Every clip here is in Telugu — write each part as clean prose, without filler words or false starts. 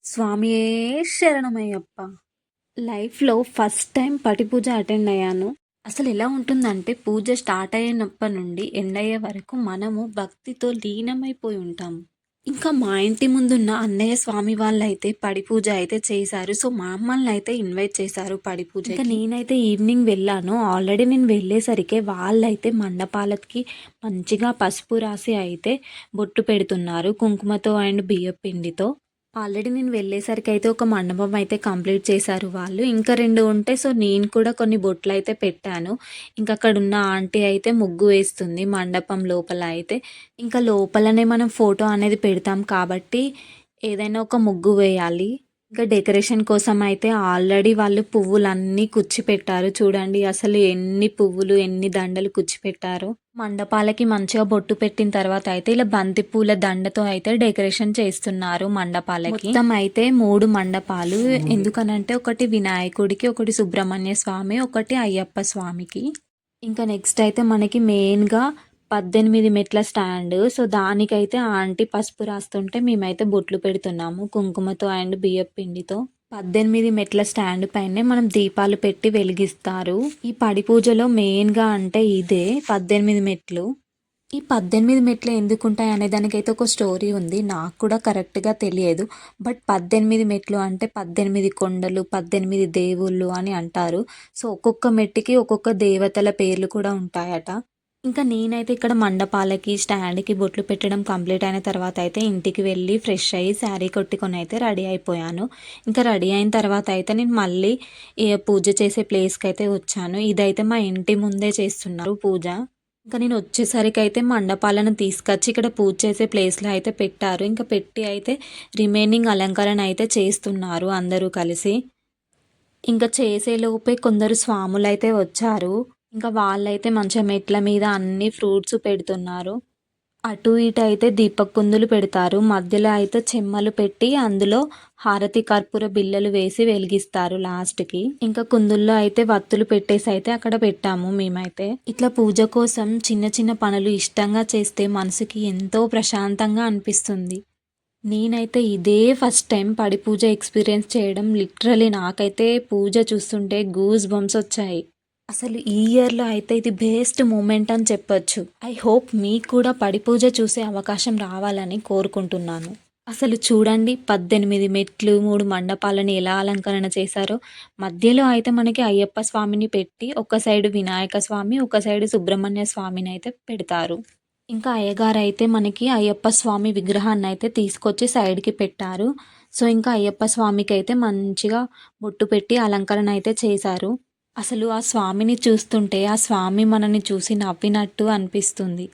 స్వామియే శరణమయ్యప్ప. లైఫ్‌లో ఫస్ట్ టైం పటి పూజ అటెండ్ అయ్యాను. అసలు ఎలా ఉంటుందంటే పూజ స్టార్ట్ అయినప్పటి నుండి ఎండ్ అయ్యే వరకు మనము భక్తితో లీనమైపోయి ఉంటాము. ఇంకా మా ఇంటి ముందున్న అన్నయ్య స్వామి వాళ్ళైతే పడి పూజ అయితే చేశారు. సో, మమ్మల్నయితే ఇన్వైట్ చేశారు పడి పూజకి. ఇంకా నేనైతే ఈవినింగ్ వెళ్ళాను. ఆల్రెడీ నేను వెళ్ళేసరికే వాళ్ళైతే మండపాలకి మంచిగా పసుపు రాసి అయితే బొట్టు పెడుతున్నారు. కుంకుమతో అండ్ బియ్యపిండితో. ఆల్రెడీ నేను వెళ్ళేసరికి అయితే ఒక మండపం అయితే కంప్లీట్ చేశారు వాళ్ళు. ఇంకా 2 ఉంటే సో, నేను కూడా కొన్ని బొట్లయితే పెట్టాను. ఇంక అక్కడున్న ఆంటీ అయితే ముగ్గు వేస్తుంది మండపం లోపల అయితే. ఇంకా లోపలనే మనం ఫోటో అనేది పెడతాం కాబట్టి ఏదైనా ఒక ముగ్గు వేయాలి. ఇంకా డెకరేషన్ కోసం అయితే ఆల్రెడీ వాళ్ళు పువ్వులన్నీ కుచ్చిపెట్టారు. చూడండి అసలు ఎన్ని పువ్వులు, ఎన్ని దండలు కుచ్చిపెట్టారో. మండపాలకి మంచిగా బొట్టు పెట్టిన తర్వాత అయితే ఇలా బంతి పూల దండతో అయితే డెకరేషన్ చేస్తున్నారు మండపాలకి. మొత్తం అయితే 3 మండపాలు. ఎందుకనంటే ఒకటి వినాయకుడికి, ఒకటి సుబ్రహ్మణ్య స్వామి, ఒకటి అయ్యప్ప స్వామికి. ఇంకా నెక్స్ట్ అయితే మనకి మెయిన్‌గా 18 మెట్ల స్టాండ్. సో, దానికైతే ఆంటీ పసుపు రాస్తుంటే మేమైతే బొట్లు పెడుతున్నాము కుంకుమతో అండ్ బియ్యపు పిండితో. 18 మెట్ల స్టాండ్ పైనే మనం దీపాలు పెట్టి వెలిగిస్తారు. ఈ పడి పూజలో మెయిన్‌గా అంటే ఇదే 18 మెట్లు. ఈ 18 మెట్లు ఎందుకుంటాయి అనే దానికైతే ఒక స్టోరీ ఉంది. నాకు కూడా కరెక్ట్‌గా తెలియదు. బట్ 18 మెట్లు అంటే 18 కొండలు, 18 దేవుళ్ళు అని అంటారు. సో, ఒక్కొక్క మెట్టుకి ఒక్కొక్క దేవతల పేర్లు కూడా ఉంటాయట. ఇంకా నేనైతే ఇక్కడ మండపాలకి, స్టాండ్‌కి బొట్లు పెట్టడం కంప్లీట్ అయిన తర్వాత అయితే ఇంటికి వెళ్ళి ఫ్రెష్ అయ్యి శారీ కట్టుకొని అయితే రెడీ అయిపోయాను. ఇంకా రెడీ అయిన తర్వాత అయితే నేను మళ్ళీ పూజ చేసే ప్లేస్‌కైతే వచ్చాను. ఇదైతే మా ఇంటి ముందే చేస్తున్నారు పూజ. ఇంకా నేను వచ్చేసరికి అయితే మండపాలను తీసుకొచ్చి ఇక్కడ పూజ చేసే ప్లేస్‌లో అయితే పెట్టారు. ఇంకా పెట్టి అయితే రిమైనింగ్ అలంకరణ అయితే చేస్తున్నారు అందరూ కలిసి. ఇంకా చేసేలోపే కొందరు స్వాములైతే వచ్చారు. ఇంకా వాళ్ళైతే మంచిగా మెట్ల మీద అన్ని ఫ్రూట్స్ పెడుతున్నారు. అటు ఇటు అయితే దీపపు కుందులు పెడతారు. మధ్యలో అయితే చెమ్మలు పెట్టి అందులో హారతి కర్పూర బిళ్ళలు వేసి వెలిగిస్తారు లాస్ట్‌కి. ఇంకా కుందుల్లో అయితే వత్తులు పెట్టేసి అయితే అక్కడ పెట్టాము మేమైతే. ఇట్లా పూజ కోసం చిన్న చిన్న పనులు ఇష్టంగా చేస్తే మనసుకి ఎంతో ప్రశాంతంగా అనిపిస్తుంది. నేనైతే ఇదే ఫస్ట్ టైం పడి పూజ ఎక్స్పీరియన్స్ చేయడం. లిటరలీ నాకైతే పూజ చూస్తుంటే గూస్ బంప్స్ వచ్చాయి. అసలు ఈ ఇయర్‌లో అయితే ఇది బెస్ట్ మూమెంట్ అని చెప్పొచ్చు. ఐ హోప్ మీకు కూడా పడి పూజ చూసే అవకాశం రావాలని కోరుకుంటున్నాను. అసలు చూడండి 18 మెట్లు, 3 మండపాలను ఎలా అలంకరణ చేశారో. మధ్యలో అయితే మనకి అయ్యప్ప స్వామిని పెట్టి ఒక సైడ్ వినాయక స్వామి, ఒక సైడ్ సుబ్రహ్మణ్య స్వామినైతే పెడతారు. ఇంకా అయ్యగారైతే మనకి అయ్యప్ప స్వామి విగ్రహాన్నయితే తీసుకొచ్చి సైడ్‌కి పెట్టారు. సో, ఇంకా అయ్యప్ప స్వామికైతే మంచిగా బొట్టు పెట్టి అలంకరణ అయితే చేశారు. అసలు ఆ స్వామిని చూస్తుంటే ఆ స్వామి మనని చూసి నవ్వినట్టు అనిపిస్తుంది.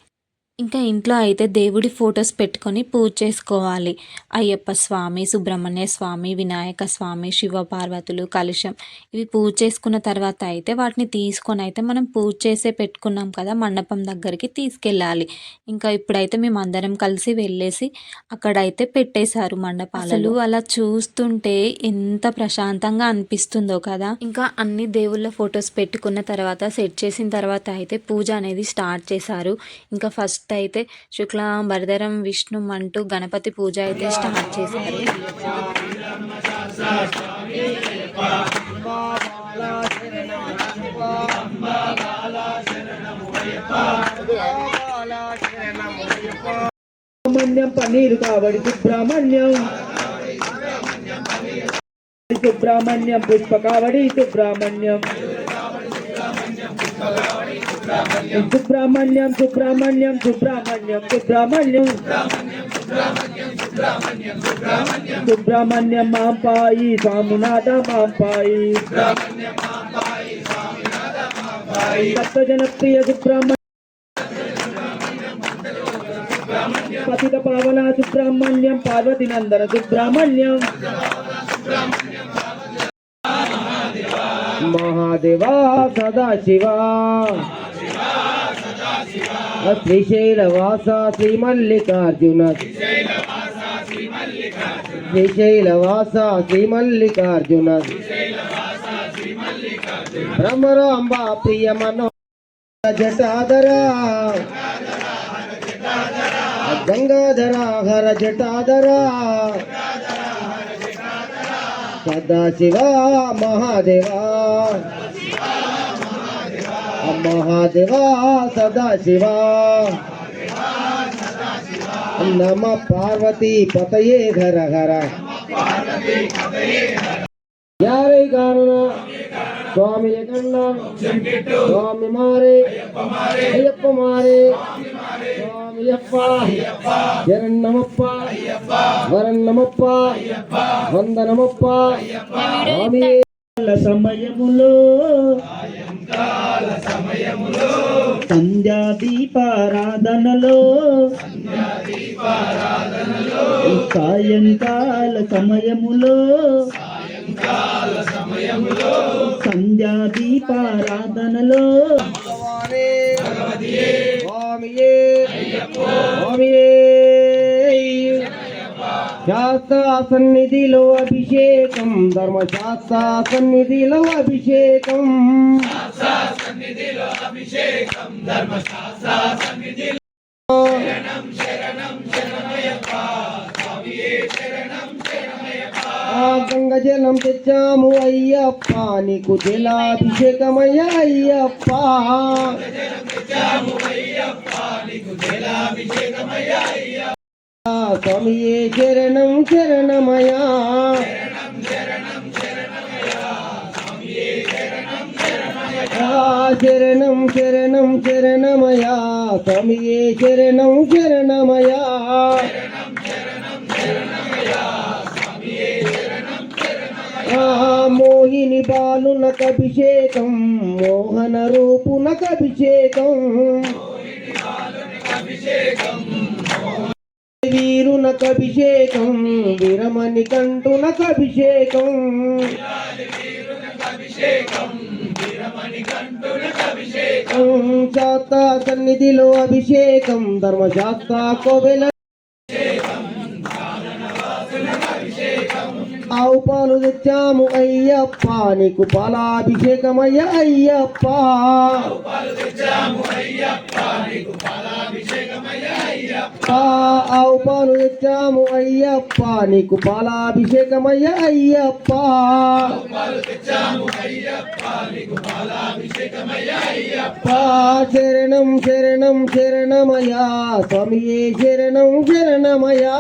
ఇంకా ఇంట్లో అయితే దేవుడి ఫొటోస్ పెట్టుకొని పూజ చేసుకోవాలి. అయ్యప్ప స్వామి, సుబ్రహ్మణ్య స్వామి, వినాయక స్వామి, శివ పార్వతులు, కలశం ఇవి పూజ చేసుకున్న తర్వాత అయితే వాటిని తీసుకొని అయితే మనం పూజ చేసే పెట్టుకున్నాం కదా మండపం దగ్గరికి తీసుకెళ్ళాలి. ఇంకా ఇప్పుడైతే మేము అందరం కలిసి వెళ్ళేసి అక్కడైతే పెట్టేశారు మండపాలలో. అసలు అలా చూస్తుంటే ఎంత ప్రశాంతంగా అనిపిస్తుందో కదా. ఇంకా అన్ని దేవుళ్ళ ఫొటోస్ పెట్టుకున్న తర్వాత సెట్ చేసిన తర్వాత అయితే పూజ అనేది స్టార్ట్ చేశారు. ఇంకా ఫస్ట్ అయితే శుక్లాం వరదరం విష్ణుం అంటూ గణపతి పూజ అయితే స్టార్ట్ చేశారు. సుబ్రహ్మణ్యం పన్నీరు కావడి సుబ్రహ్మణ్యం సుబ్రహ్మణ్యం పుష్ప కావడి సుబ్రహ్మణ్యం సుబ్రహ్మణ్యం సుబ్రహ్మణ్యం సుబ్రహ్మణ్యం సుబ్రహ్మణ్యం సుబ్రహ్మణ్యం మాంపాయి స్వామునాథ మాంపాయి సప్త జనప్రియ సుబ్రహ్మణ్యం పతిత పావన సుబ్రహ్మణ్యం పార్వతి నందన సుబ్రహ్మణ్యం మహాదేవా సదాశివా శ్రీశైలవాస శ్రీమల్లికార్జున శ్రీశైలవాస శ్రీమల్లికార్జున భ్రమరాంబ ప్రియ మనో జటాధరా గంగాధర హర జటాధరా సదాశివా మహాదేవా మహాదేవా సదాశివా నమ పార్వతీ పతయే ఘర ఘర యారే కారణ స్వామి కన్న స్వామి మారే అయ్యప్ప మారే స్వామియప్ప శరణమప్ప వరన్నమప్ప వందనమప్ప స్వామి సమయములో సంధ్యా దీపారాధనలో సాయంకాల సమయములో సంధ్యా దీపారాధనలో స్వామియే స్వామియే శాస్త్ర సన్నిధిలో అభిషేకం ధర్మశాస్త్ర సన్నిధిలో అభిషేకం ఆ గంగ జలం తెచ్చాము అయ్యప్ప నీకు జలాభిషేకమయ్య అయ్యప్ప స్వామియే శరణం శరణమయా శరణం శరణం శరణమయా స్వామియే శరణం శరణమయా మోహిని బాలునకభిషేకం మోహన రూపునకభిషేకం వీరునకభిషేకం వీరమణి కంటునకభిషేకం శాస్త్ర సన్నిధిలో అభిషేకం ధర్మశాస్త్ర కోవెల ఆవు పాలు తెచ్చాము అయ్యప్ప నీకు పాలాభిషేకమయ్య అయ్యప్ప ఆవు పాలు తెచ్చాము అయ్యప్ప నీకు పాలాభిషేకమయ్య అయ్యప్ప శరణం శరణం శరణమయా స్వామియే శరణం శరణమయా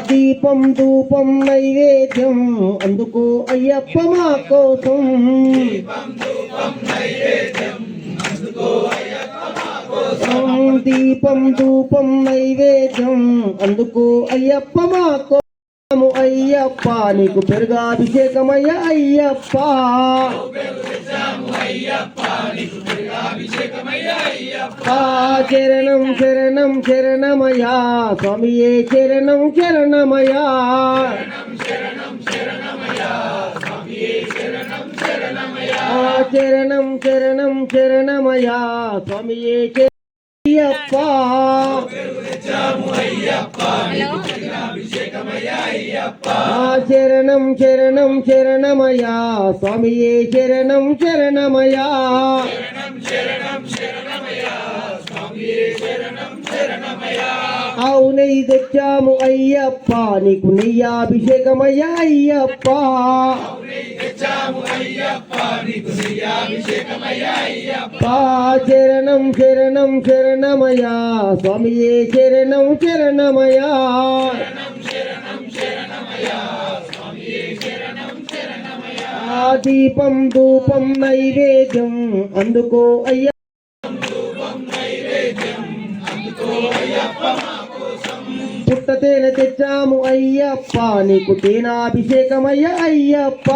దీపం ధూపం నైవేద్యం అందుకు అయ్యప్ప మా కోసం దీపం ధూపం నైవేద్యం అందుకు అయ్యప్ప మా కోసం అయ్యప్ప నీకు పెరుగాభిషేకమయ్య అయ్యప్ప శరణం శరణం శరణమయా స్వామియే శరణం శరణమయా శరణం శరణం శరణమయా స్వామియే అయ్యప్ప శరణం శరణం శరణమయా స్వామియే శరణం శరణమయా ఆవు నెయ్యి తెచ్చాము అయ్యప్ప నీకు నెయ్యాభిషేకమయ్య అయ్యప్ప శరణం శరణం శరణమయా స్వామియే శరణం శరణమయా దీపం ధూపం నైవేద్యం అందుకో అయ్య పుట్ట తేనె తెచ్చాము అయ్యప్ప నీకు తేనాభిషేకమయ్య అయ్యప్ప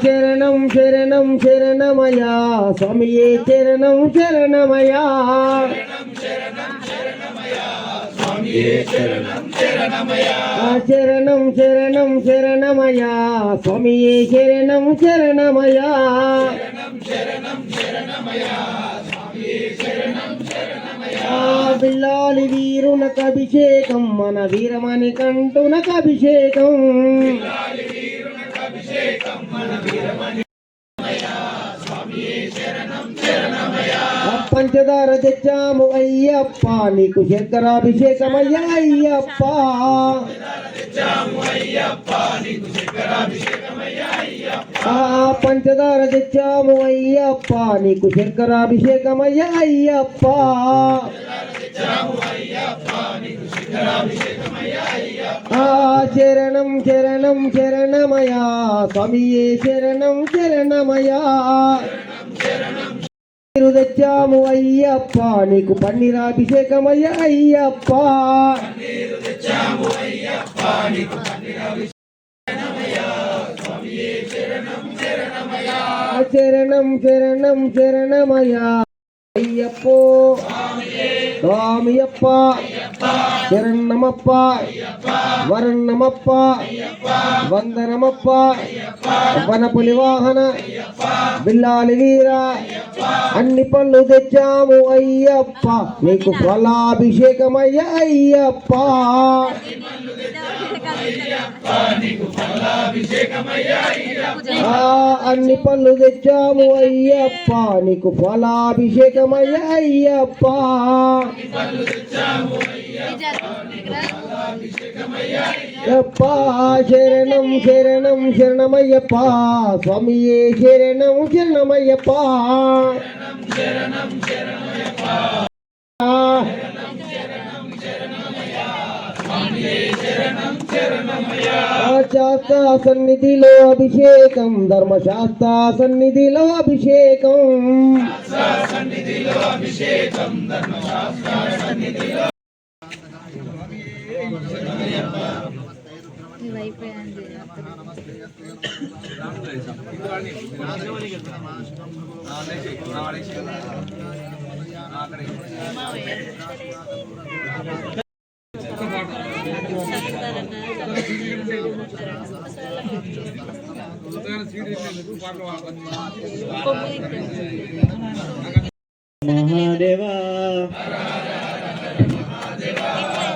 శరణం శరణం శరణమయా స్వామియే శరణం శరణమయా శరణం శరణం శరణమయా స్వామియే శరణం శరణమయా బిల్లాలి వీరునకభిషేకం మన వీరమణి కంటునకభిషేకం పంచదార తెచ్చాము అయ్యప్ప నీకు శంకరాభిషేకమయ్య అయ్యప్ప పంచదార తెచ్చాము అయ్యప్ప నీకు శంకరాభిషేకమయ్య అయ్యప్ప శరణం శరణం శరణమయా స్వామియే శరణం శరణమయా నీరు తెచ్చాము అయ్యప్ప నీకు పన్నీరాభిషేకమయ్య అయ్యప్ప శరణం శరణం శరణమయా అయ్యప్పో స్వామియప్ప శరణమప్ప వరణమప్ప వందనమప్ప వనపులి వాహన బిల్లాలి వీర అన్ని పళ్ళు తెచ్చాము అయ్యప్ప నీకు ఫలాభిషేకమయ్య అయ్యప్ప అన్ని పళ్ళు తెచ్చాము అయ్యప్ప నీకు ఫలాభిషేకమయ్య అయ్యప్ప అయ్యప్ప శరణం శరణం శరణమయ్యప్ప స్వామియే శరణం శరణమయ్యప్ప శాస్త్ర సన్నిధిలో అభిషేకం ధర్మశాస్త్ర సన్నిధిలో అభిషేకం మహాదేవా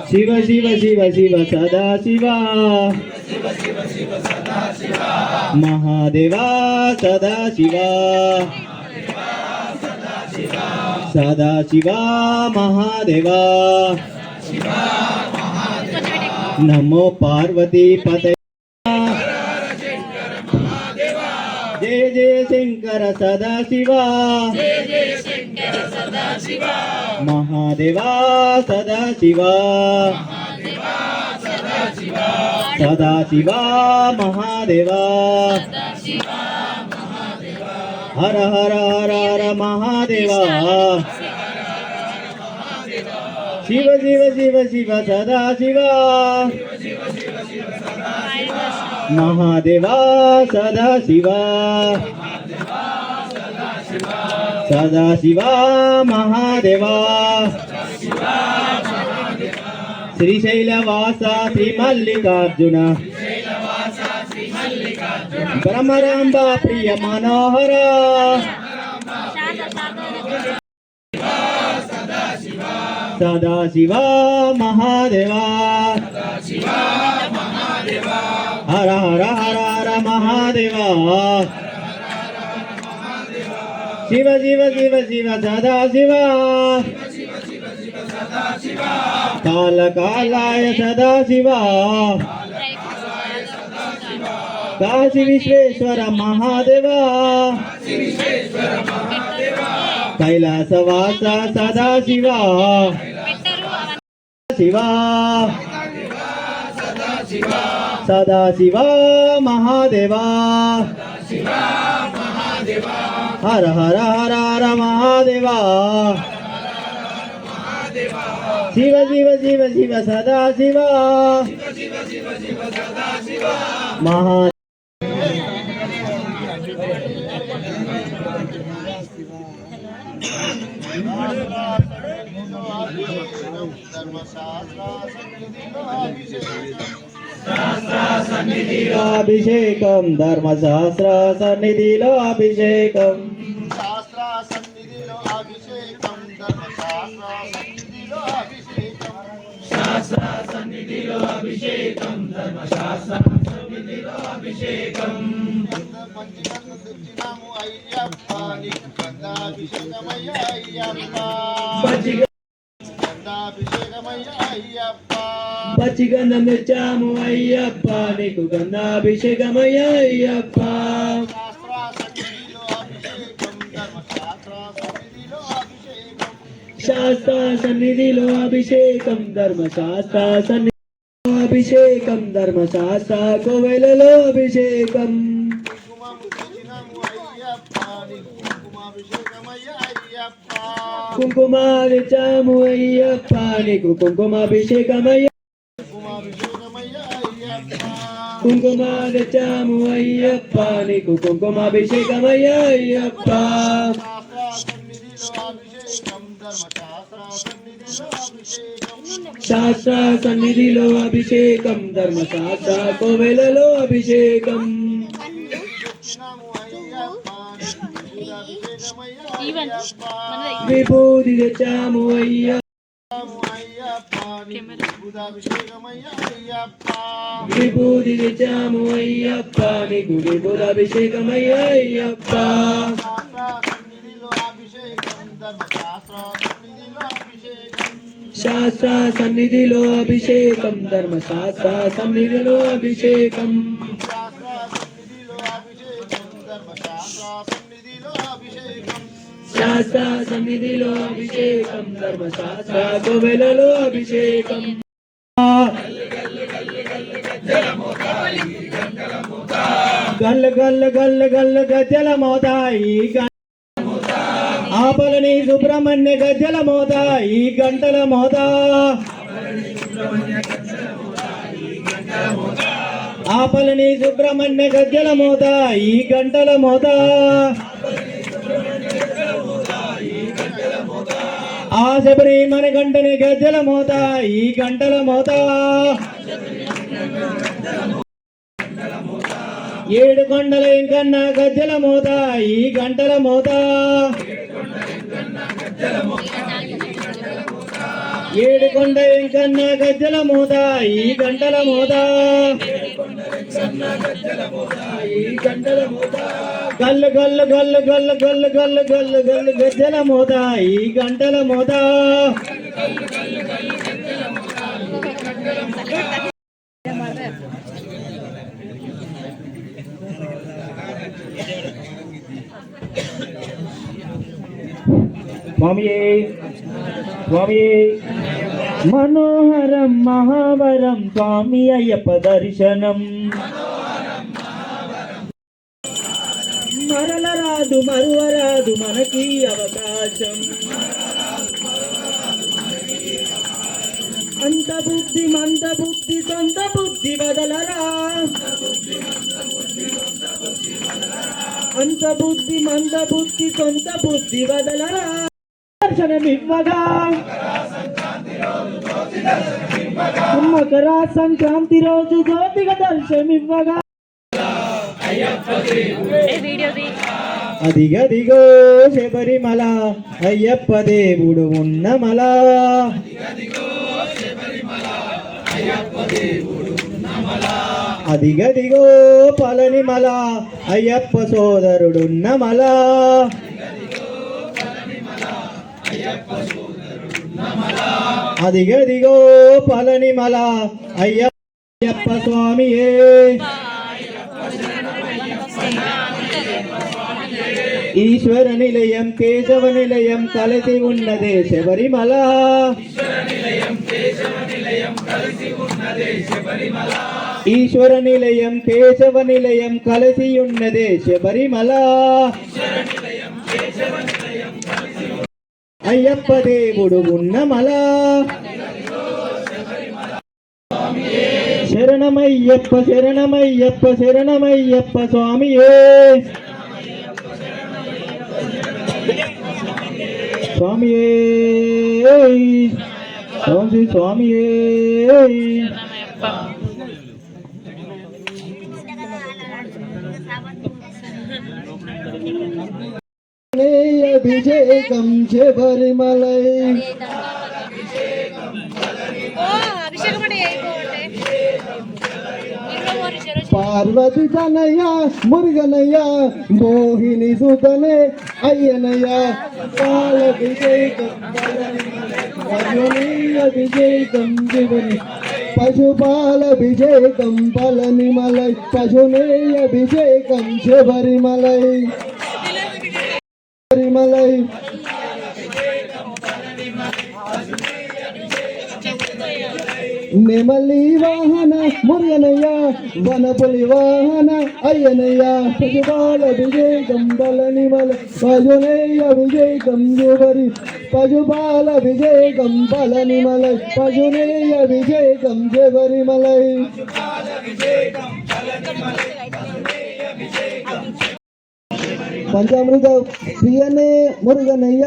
శివ శివ శివ శివ సదా శివ మహాదేవా సదా శివ సదా శివ మహాదేవా నమో పార్వతీ పతయ జయ జయ శంకర సదా శివ మహాదేవా సదా శివ సదా శివ మహాదేవా హర హర హర హర మహాదేవా శివ శివ శివ శివ సదా శివ మహాదేవా సదా శివ సదా శివ మహాదేవా శ్రీశైలవాస శ్రీ మల్లికార్జున బ్రహ్మరాంబ ప్రియ మనోహర సదా శివ మహాదేవా హర హర హర హర మహాదేవా శివ శివ శివ శివ సదా శివ కాల కాలాయ సదా శివ కాశీ విశ్వేశ్వర మహాదేవా కైలాసవాస సదా శివ శివ సదా శివ మహాదేవా హర హర హర హర మహాదేవా శివ శివ శివ శివ సదా శివ మహా అభిషేకం ధర్మశాస్త్ర సన్నిధిలో అభిషేకం శాస్త్ర సన్నిధిలో అభిషేకం ధర్మశాస్త్ర సన్నిధిలో అభిషేకం పంచిగన్ను తెచ్చినాము అయ్యప్ప నీకు గంధాభిషేకమయ్య అయ్యప్ప గంధాభిషేకమయ్య అయ్యప్ప పచ్చిగంధం తెచ్చాము అయ్యప్ప నీకు గంధాభిషేకమయ్య అయ్యప్ప శాస్త్ర సన్నిధిలో అభిషేకం శాస్త్ర సన్నిధిలో అభిషేకం ధర్మశాస్త్ర కోవెలలో అభిషేకం కుంకుమము తెచ్చినాము అయ్యప్ప నీకు కుంకుమాభిషేకమయ్య అయ్యప్ప కుంకుమ తెచ్చాము అయ్యప్ప నీకు కుంకుమాభిషేకమయ్య కుంకుమాభిషేకమయ్య అయ్యప్ప కుంకుమ తెచ్చాము అయ్యప్ప నీకు కుంకుమాభిషేకమయ్య అయ్యప్ప శాస్త్ర సన్నిధిలో అభిషేకం ధర్మశాస్త్ర సన్నిధిలో అభిషేకం శాస్త్ర సన్నిధిలో అభిషేకం ధర్మశాస్త్ర కోవెలలో అభిషేకం తెచ్చినాము అయ్యప్ప అభిషేకమయ్య అయ్యప్ప విభూతి తెచ్చాము అయ్యప్ప అభిషేకమయ్య అయ్యప్ప విభూతి తెచ్చాము అయ్యప్ప నీకు విభూతాభిషేకమయ్య అయ్యప్ప శాస్త్ర సన్నిధిలో అభిషేకం ధర్మశాస్త్ర సన్నిధిలో అభిషేకం శాస్త్ర సన్నిధిలో అభిషేకం ధర్మశాస్త్ర కోవెలలో అభిషేకం గల్ గల్ గల్ గల్ గజ్జల మోతాయి ఆపలని సుబ్రహ్మణ్య గజ్జల మోత ఈ గంటల మోత ఆపలని సుబ్రహ్మణ్య గజ్జల మోత ఈ గంటల మోత ఆ శబరి మన గంటని గజ్జల మోత ఈ గంటల మోత ఏడు కొండల ఇంకన్నా గజ్జల మోత ఈ గంటల మోత ఏడు కొండ ఇంకన్నా గజ్జల మోత ఈ గంటల మోత గల్లు గల్లు గల్లు గల్లు గల్లు గల్లు గల్లు గల్లు గజ్జల మోత ఈ గంటల మోత స్వామియే స్వామియే మనోహరం మహావరం స్వామి అయ్యప్ప దర్శనం మరలరాదు మరువరాదు మనకి అవకాశం అంత బుద్ధి మంద బుద్ధి సొంత బుద్ధి వదలరా అంత బుద్ధి మంద బుద్ధి సొంత బుద్ధి వదలరా దర్శనమివ్వగా మకర సంక్రాంతి రోజు జ్యోతిగా దర్శనమివ్వగా అదిగదిగో శబరిమల అయ్యప్ప దేవుడు ఉన్నమల అదిగదిగో పళనిమల అయ్యప్ప సోదరుడున్నమల అదిగదిగో పళనిమల అయ్యప్ప స్వామియే ఈశ్వర నిలయం కేశవ నిలయం కలిసి ఉన్నదే శబరిమల ఈశ్వర నిలయం కేశవ నిలయం కలిసి ఉన్నదే శబరిమల అయ్యప్ప దేవుడు ఉన్నమల శరణమయ్యప్ప శరణమయ్యప్ప శరణమయ్యప్ప స్వామియే స్వామియే స్వామి స్వామియే అభిషేకం శబరిమలై పార్వతి తనయ మురుగనయ్య మోహిని సుతనే అయ్యనయ్య అభిషేకం శివని పశుపాల అభిషేకం పళనిమలై పశునేయ అభిషేకం శబరిమలై శబరిమలై నెమలి వాహన మురుగనయ్య వనపులి వాహన అయ్యనయ్య పశుపాల అభిషేకం పళనిమల పశునేయ అభిషేకం శబరి పశుపాల అభిషేకం పళనిమలై పశునేయ అభిషేకం శబరిమలై పంచామృత ప్రియనే మురుగనయ్య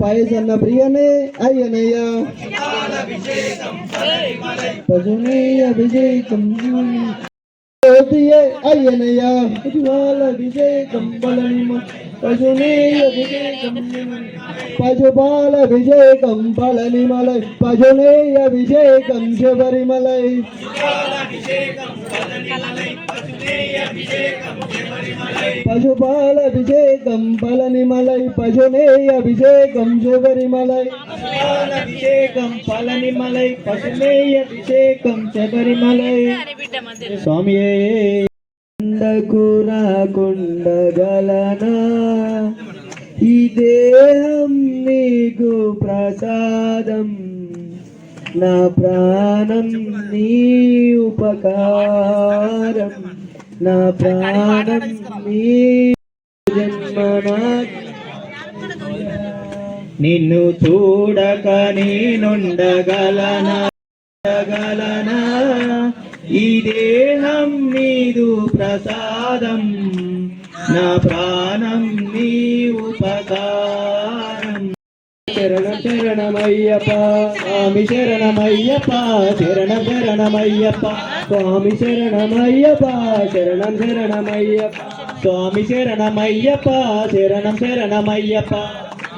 పాయసన్న ప్రియనే అయ్యనయ్య పశునే అభిషేకం జ్యోతియే అయ్యనయ్య పశుపాల అభిషేకం పళనిమ పశునే అభిషేకం పశుపాల అభిషేకం పళనిమలై పశునే అభిషేకం శబరిమలై పశుపాల అభిషేకం పళనిమలై పశునేయ అభిషేకం శబరిమలై అభిషేకం పళనిమలై పశునేయ అభిషేకం శబరిమలై స్వామియే కొండకు రాకుండగలనా ఈ దేహం నీకు ప్రసాదం నా ప్రాణం నీ ఉపకారం నా ప్రాణం నీ జన్మనా నిన్ను చూడక నేనుండగలనా ఈ దేహం నీదు ప్రసాదం నా ప్రాణం నీ ఉపకారం శరణమయ్యప్ప స్వామి శరణమయ్యప్ప శరణమయ్యప్ప స్వామి శరణమయ్యప్ప శరణమయ్యప్ప స్వామి శరణమయ్యప్ప శరణమయ్యప్ప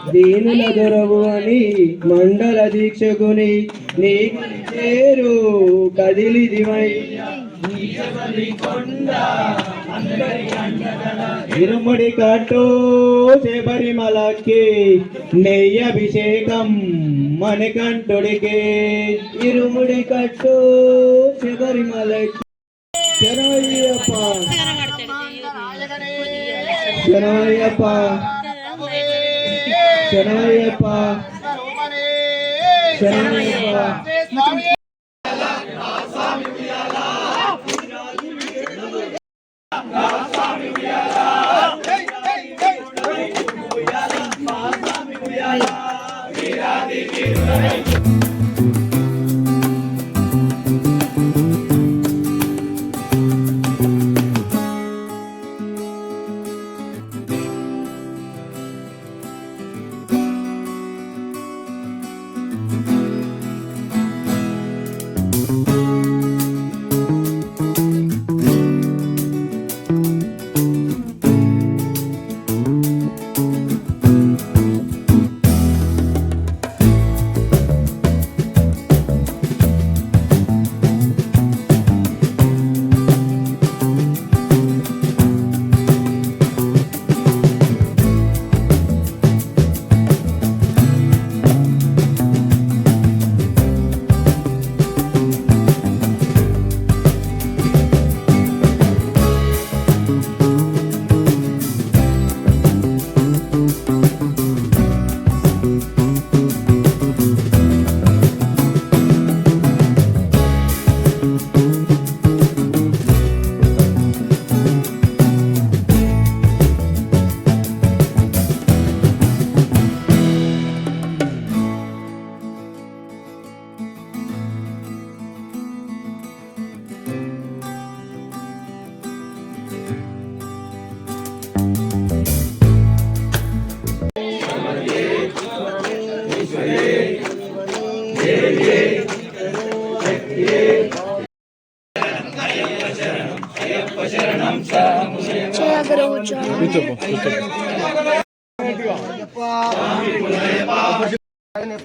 దీనుల దొరవు అని మండల దీక్షకుని నీకు చేరు కదిలి ఇరుముడి కట్టు శబరిమలకి నెయ్యి అభిషేకం మణికంఠుడికి ఇరుముడి కట్టు శబరిమలకి శరణయ్యప్ప శరణయ్యప్ప శరణయ్యప్ప శరణయ్యప్ప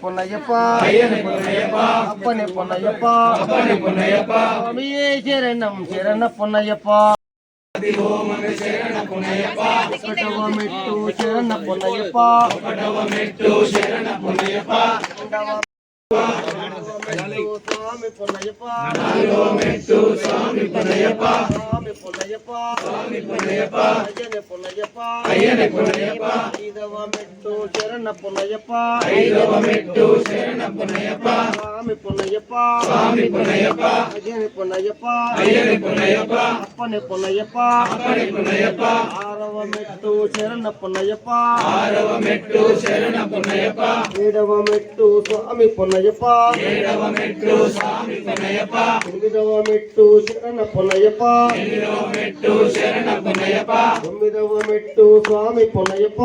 పొన్నయ్యప్ప అప్పని పొన్నయ్యప్ప స్వామియే శరణం శరణ పొన్నయ్యప్ప ఒకటవ మెట్టు శరణ పొన్నయ్యప్ప స్వామి పొన్నయ్యప్ప స్వామి పొన్నయ్యప్ప అయ్యనే పొన్నయ్యప్ప ఐదవ మెట్టు శరణ పొన్నయ్యప్ప స్వామి పొన్నయ్యప్ప అయ్యనే పొన్నయ్యప్ప అప్పనే పొన్నయ్యప్ప ఆరవ మెట్టు శరణ పొన్నయ్యప్ప ఏడవ మెట్టు స్వామి పొన్నయ్యప్ప ఎనిమిదవ మెట్టు శరణ పొన్నయ్యప్ప తొమ్మిదవ మెట్టు స్వామి పొన్నయ్యప్ప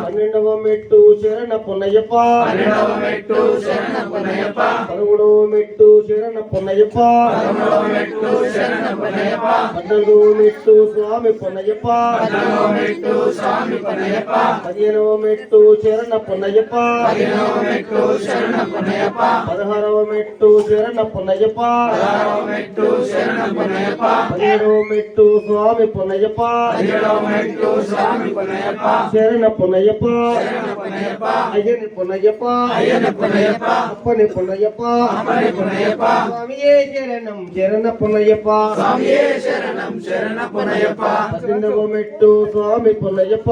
పన్నెండవ మెట్టు శరణ పొన్నయ్యప్ప పదమూడవ మెట్టు శరణ పొన్నయ్యప్ప పద్నాలుగవ మెట్టు స్వామి పొన్నయ్యప్ప పదిహేనవ మెట్టు శరణ పొన్నయ్యప్ప పదహారవ మెట్టు శరణ పొన్నయ్యప్ప పదిహేడవ మెట్టు స్వామి పొన్నయ్యప్ప శరణ పొన్నయ్యప్ప అయ్యని పొన్నయ్యప్ప అప్పని పొన్నయ్యప్ప స్వామియే శరణం శరణ పొన్నయ్యప్ప 18వ మెట్టు స్వామి పొన్నయ్యప్ప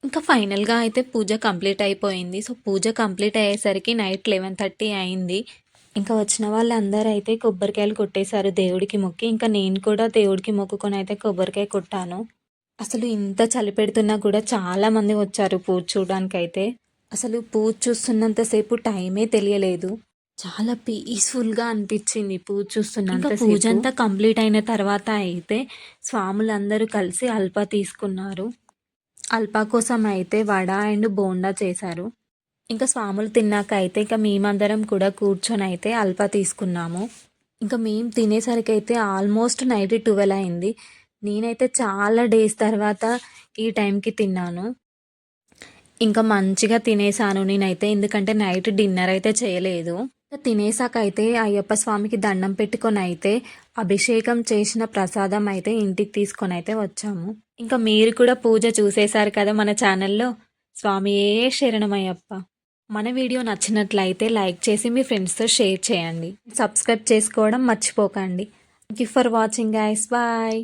ఇంకా ఫైనల్గా అయితే పూజ కంప్లీట్ అయిపోయింది. సో పూజ కంప్లీట్ అయ్యేసరికి నైట్ 11:30 అయింది. ఇంకా వచ్చిన వాళ్ళందరూ అయితే కొబ్బరికాయలు కొట్టేశారు దేవుడికి మొక్కి. ఇంకా నేను కూడా దేవుడికి మొక్కుకొని అయితే కొబ్బరికాయ కొట్టాను. అసలు ఇంత చలి పెడుతున్నా కూడా చాలా మంది వచ్చారు పూజ చూడడానికి. అయితే అసలు పూజ చూస్తున్నంతసేపు టైమే తెలియలేదు. చాలా పీస్ఫుల్గా అనిపించింది పూజ చూస్తున్నంత. పూజ అంతా కంప్లీట్ అయిన తర్వాత అయితే స్వాములందరూ కలిసి అల్పా తీసుకున్నారు. అల్పా కోసం అయితే వడ అండ్ బోండా చేశారు. ఇంకా స్వాములు తిన్నాక అయితే ఇంకా మేమందరం కూడా కూర్చొని అయితే అల్పా తీసుకున్నాము. ఇంకా మేము తినేసరికి అయితే ఆల్మోస్ట్ నైట్ 12 అయింది. నేనైతే చాలా డేస్ తర్వాత ఈ టైంకి తిన్నాను. ఇంకా మంచిగా తినేసాను నేనైతే, ఎందుకంటే నైట్ డిన్నర్ అయితే చేయలేదు. తినేసాక అయితే అయ్యప్ప స్వామికి దండం పెట్టుకొని అయితే అభిషేకం చేసిన ప్రసాదం అయితే ఇంటికి తీసుకొని అయితే వచ్చాము. ఇంకా మీరు కూడా పూజ చూసేశారు కదా మన ఛానల్లో. స్వామియే శరణమయ్యప్ప. మన వీడియో నచ్చినట్లయితే లైక్ చేసి మీ ఫ్రెండ్స్తో షేర్ చేయండి. సబ్స్క్రైబ్ చేసుకోవడం మర్చిపోకండి. Thank you for watching guys. Bye.